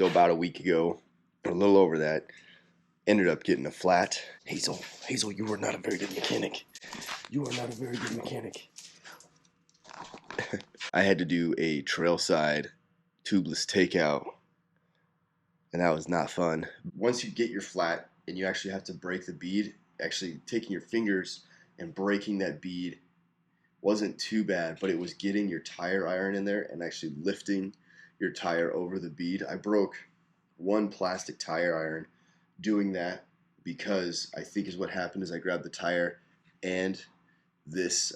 So about a week ago, or a little over that, ended up getting a flat. Hazel, you are not a very good mechanic. You are not a very good mechanic. I had to do a trailside tubeless takeout, and that was not fun. Once you get your flat and you actually have to break the bead, actually taking your fingers and breaking that bead wasn't too bad, but it was getting your tire iron in there and actually lifting your tire over the bead. I broke one plastic tire iron doing that because I think is what happened is I grabbed the tire and this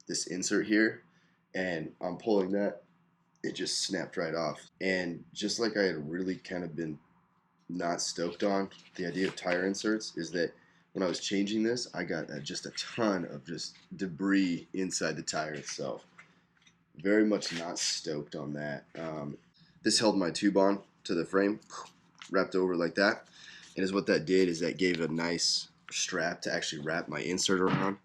this insert here, and I'm pulling that, it just snapped right off. And just like I had really kind of been not stoked on the idea of tire inserts, is that when I was changing this, I got just a ton of just debris inside the tire itself. Very much not stoked on that. This held my tube on to the frame, wrapped over like that. And is what that did is that gave a nice strap to actually wrap my insert around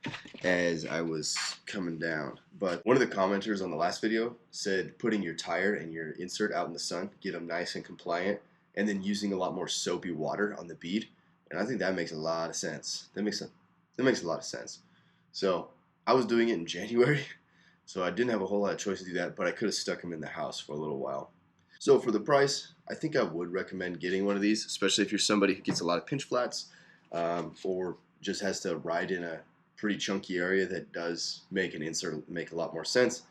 as I was coming down. But one of the commenters on the last video said putting your tire and your insert out in the sun, get them nice and compliant, and then using a lot more soapy water on the bead. And I think that makes a lot of sense. That makes a lot of sense. So I was doing it in January, so I didn't have a whole lot of choice to do that, but I could have stuck them in the house for a little while. So for the price, I think I would recommend getting one of these, especially if you're somebody who gets a lot of pinch flats, or just has to ride in a pretty chunky area that does make an insert make a lot more sense.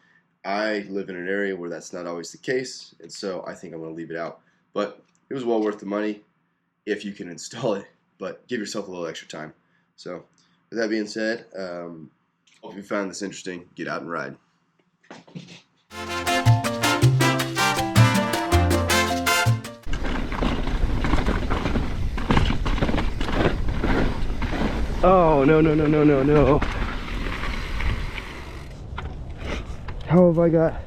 I live in an area where that's not always the case, and so I think I'm going to leave it out. But it was well worth the money if you can install it, but give yourself a little extra time. So with that being said, hope you found this interesting. Get out and ride. Oh, no. How have I got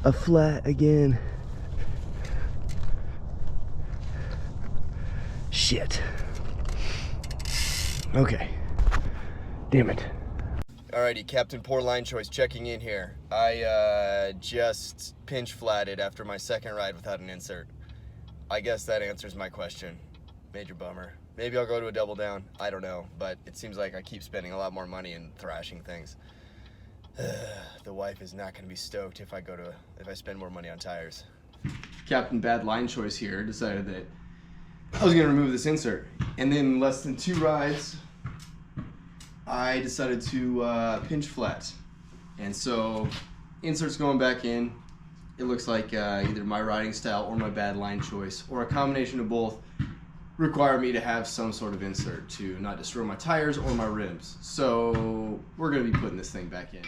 a flat again? Shit. Okay. Damn it. Alrighty, Captain Poor Line Choice checking in here. I just pinch flatted after my second ride without an insert. I guess that answers my question. Major bummer. Maybe I'll go to a double down. I don't know, but it seems like I keep spending a lot more money in thrashing things. The wife is not going to be stoked if I spend more money on tires. Captain Bad Line Choice here decided that I was going to remove this insert, and then in less than 2 rides, I decided to pinch flat. And so, insert's going back in. It looks like either my riding style or my bad line choice, or a combination of both, require me to have some sort of insert to not destroy my tires or my rims. So we're going to be putting this thing back in.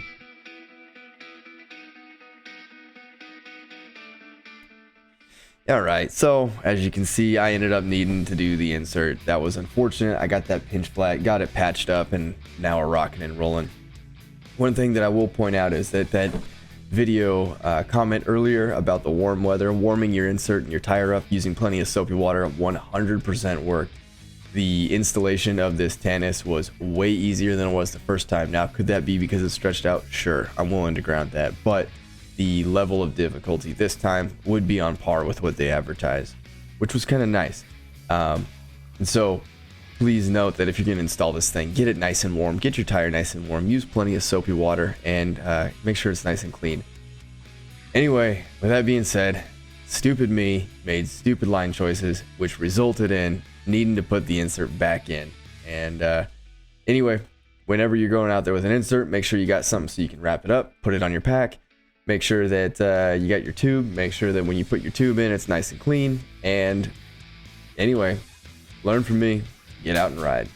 Alright, so as you can see, I ended up needing to do the insert. That was unfortunate. I got that pinch flat, got it patched up, and now we're rocking and rolling. One thing that I will point out is that video comment earlier about the warm weather, warming your insert and your tire up using plenty of soapy water 100% worked. The installation of this Tannus was way easier than it was the first time. Now, could that be because it's stretched out? Sure, I'm willing to ground that, but the level of difficulty this time would be on par with what they advertised, which was kind of nice. And so please note that if you're going to install this thing, get it nice and warm, get your tire nice and warm, use plenty of soapy water, and make sure it's nice and clean. Anyway, with that being said, stupid me made stupid line choices, which resulted in needing to put the insert back in. And anyway, whenever you're going out there with an insert, make sure you got something so you can wrap it up, put it on your pack. Make sure that you got your tube. Make sure that when you put your tube in, it's nice and clean. And anyway, learn from me. Get out and ride.